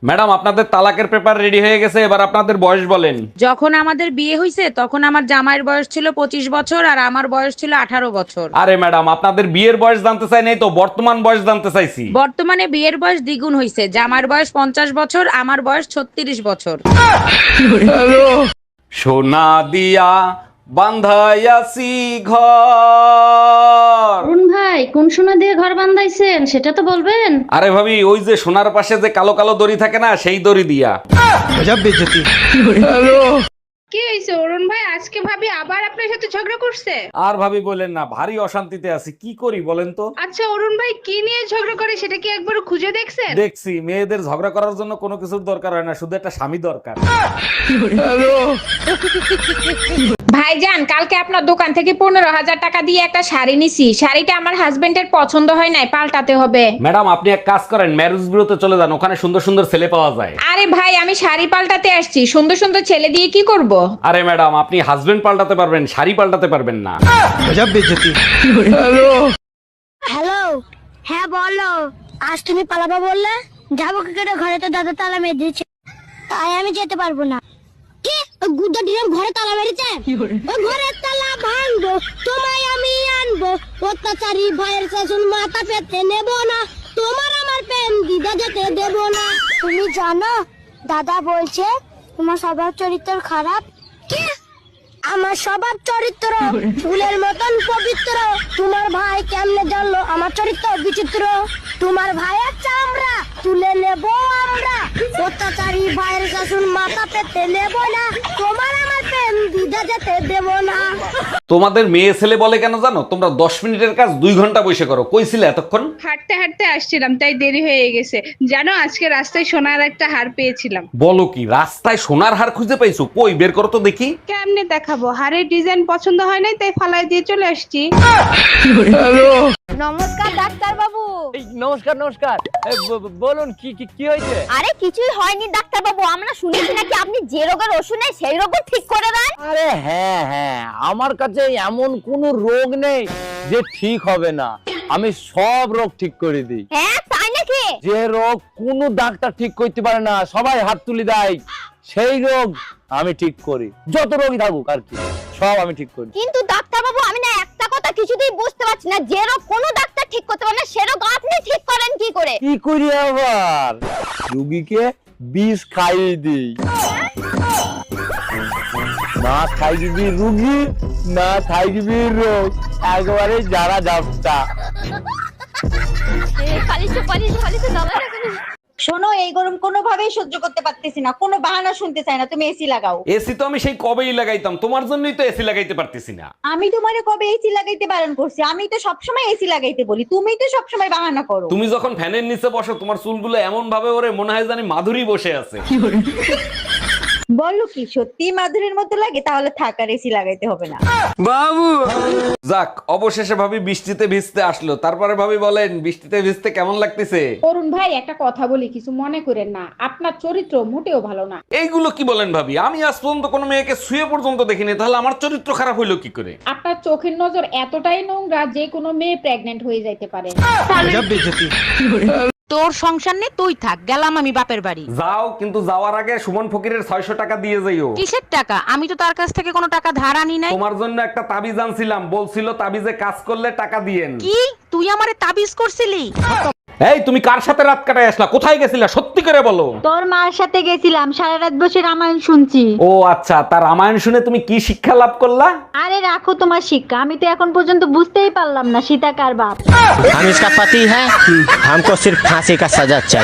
Madam আপনাদের তালাকের paper ready হয়ে গেছে, এবার আপনাদের বয়স বলেন। যখন আমাদের বিয়ে হয়েছে তখন আমার জামাইয়ের বয়স ছিল 25 বছর আর আমার বয়স ছিল 18 বছর। আরে ম্যাডাম, আপনাদের বিয়ের বয়স জানতে চাই নাই তো, বর্তমান বয়স জানতে চাইছি। বর্তমানে বিয়ের বয়স দ্বিগুণ হয়েছে, জামাইয়ের বয়স 50 বছর, আমার বয়স 36 বছর। সোনা দিয়া বান্ধাইয়াছি ঘর। অরুণ ভাই, কোন সোনা দিয়ে ঘর বান্ধাইছেন সেটা তো বলবেন। আরে ভাবি, ওই যে সোনার পাশে যে কালো কালো দড়ি থাকে না, সেই দড়ি দিয়া। কি হয়েছে অরুণ ভাই? আজকে ভাবি আবার আপনার সাথে ঝগড়া করছে? আর ভাবি বলেন না, ভারী অশান্তিতে আছি, কি করি বলেন তো। আচ্ছা অরুণ ভাই, কি নিয়ে ঝগড়া করে সেটা কি একবার খুঁজে দেখছেন? দেখছি, মেয়েদের ঝগড়া করার জন্য কোনো কিছুর দরকার হয় না, শুধু একটা স্বামী দরকার। ভাইজান, কালকে আপনার দোকান থেকে 15,000 টাকা দিয়ে একটা শাড়ি নিছি, শাড়িটা আমার হাজবেন্ডের পছন্দ হয় নাই, পাল্টাতে হবে। ম্যাডাম আপনি এক কাজ করেন, ম্যারেজ বিউরোতে চলে যান, ওখানে সুন্দর সুন্দর ছেলে পাওয়া যায়। আরে ভাই, আমি শাড়ি পাল্টাতে আসছি, সুন্দর সুন্দর ছেলে দিয়ে কি করব? আরে ম্যাডাম, আপনি হাজবেন্ড পাল্টাতে পারবেন, শাড়ি পাল্টাতে পারবেন না। হ্যালো, হ্যাঁ বলো। আজ তুমি পালাবা বললে, যাবো কি করে? ঘরে তো দাদা তালা মেরে দিয়েছে, তাই আমি যেতে পারবো না। কি? ওই গুড্ডা ডিরাম ঘরে তালা মেরেছে? ওই ঘরের তালা ভাঙবো, তোমায় আমি আনবো। অত্যাচারী ভাইয়ের শাসন মাথা পেতে নেব না, তোমার আমার প্রেম দিদা যেতে দেব না। তুমি জানো, দাদা বলছে তোমার স্বভাব চরিত্র খারাপ। কি? আমার স্বভাব চরিত্র ফুলের মতন পবিত্র। তোমার ভাই কেমনে জানলো আমার চরিত্র বিচিত্র? তোমার ভাইয়ের চামড়া তুলে নেব আমরা, অত্যাচারী ভাইয়ের শাসন মাথা পেতে নেব না, তোমার আমার প্রেম দিদা যেতে দেব না। তোমাদের মেয়ে ছেলে বলে কেন জানো? তোমরা 10 মিনিটের কাজ 2 ঘন্টা বসে করো। কইছিলে এতক্ষণ? হাঁটতে হাঁটতে আসছিলাম, তাই দেরি হয়ে গেছে। জানো, আজকে রাস্তায় সোনার একটা হার পেয়েছিলাম। বলো কি, রাস্তায় সোনার হার খুঁজে পাইছো? কই বের করো তো দেখি। কেমনে দেখাবো? হারের ডিজাইন পছন্দ হয় নাই, তাই ফালাই দিয়ে চলে আসছি। নমস্কার ডাক্তার বাবু। নমস্কার নমস্কার। বলুন কি কি কি হয়েছে? আরে কিছুই হয়নি ডাক্তার বাবু, আমরা শুনেছি নাকি আপনি যে রোগের ওষুধ নেই সেই রোগও ঠিক করে দেন। আরে হ্যাঁ হ্যাঁ, আমার কাছে এমন কোনো রোগ নেই যে ঠিক হবে না, আমি সব রোগ ঠিক করে দিই। হ্যাঁ তাই নাকি? যে রোগ কোনো ডাক্তার ঠিক করতে পারে না, সবাই হাত তুলে দেয়, সেই রোগ আমি ঠিক করি। যত রোগই থাকুক আর কি, সব আমি ঠিক করি। কিন্তু ডাক্তার বাবু, আমি না একটা কথা কিছুতেই বুঝতে পারছি না, যে রোগ কোনো ডাক্তার ঠিক করতে পারে না সে রোগ আপনি ঠিক করেন কি করে? কি করি আবার? রুগীকে বিষ খাইয়ে দিই, না খাইবি রুগী, না খাইবি রোগ, একবারে যারা যাবটা। পালিশে পালিশে পালিশে দাদা না। শোনো, এই গরম কোনোভাবেই সহ্য করতে পারতেছি না, কোনো বাহানা শুনতে চাই না, তুমি এসি লাগাও। এসি তো আমি সেই কবেই লাগাইতাম, তোমার জন্যই তো এসি লাগাইতে পারতেছি না। আমি তোমারে কবে এসি লাগাইতে বারণ করছি? আমি তো সবসময় এসি লাগাইতে বলি, তুমি তো সবসময় বাহানা করো। তুমি যখন ফ্যানের নিচে বসো, তোমার চুলগুলো এমন ভাবে ওরে মনে হয় জানি মাধুরী বসে আছে। বলো কি, সত্যি মাধুরীর মতো লাগে? তাহলে থাক, আর এসি লাগাইতে হবে না। যাক, অবশেষে ভাবি বৃষ্টিতে ভিজতে আসলো। তারপরে ভাবি বলেন, বৃষ্টিতে ভিজতে কেমন লাগতেছে? অরুণ ভাই, একটা কথা বলি, কিছু মনে করেন না, আপনার চরিত্র মোটেও ভালো না। এইগুলো কি বলেন ভাবি? আমি আজ পর্যন্ত কোনো মেয়েকে শুয়ে পর্যন্ত দেখিনি, তাহলে আমার চরিত্র খারাপ হইলো কি করে? আপনার চোখের নজর এতটাই নোংরা যে কোনো মেয়ে প্রেগনেন্ট হয়ে যাইতে পারে। তোর সংসার নেই, তুই থাক, গেলাম আমি বাপের বাড়ি। যাও, কিন্তু যাওয়ার আগে সুমন ফকিরের 600 টাকা দিয়ে যাইও। কিসের টাকা? আমি তো তার কাছ থেকে কোনো টাকা ধার আনি নাই। তোমার জন্য একটা তাবিজ আনছিলাম, বলছিল তাবিজে কাজ করলে টাকা দিয়েন। কি? তুই আমারে তাবিজ করছিলি? এই তুমি কার সাথে রাত কাটায় আসলা? কোথায় গেছিলা? সত্যি করে বলো। তোর মার সাথে গেছিলাম, সারা রাত বসে রামায়ণ শুনছি। ও আচ্ছা, তার রামায়ণ শুনে তুমি কি শিক্ষা লাভ করলা? আরে রাখো তোমার শিক্ষা, আমি তো এখন পর্যন্ত বুঝতেই পারলাম না সীতা কার বাপ। हम इसका पति है, हमको सिर्फ फांसी का सजा चाहिए।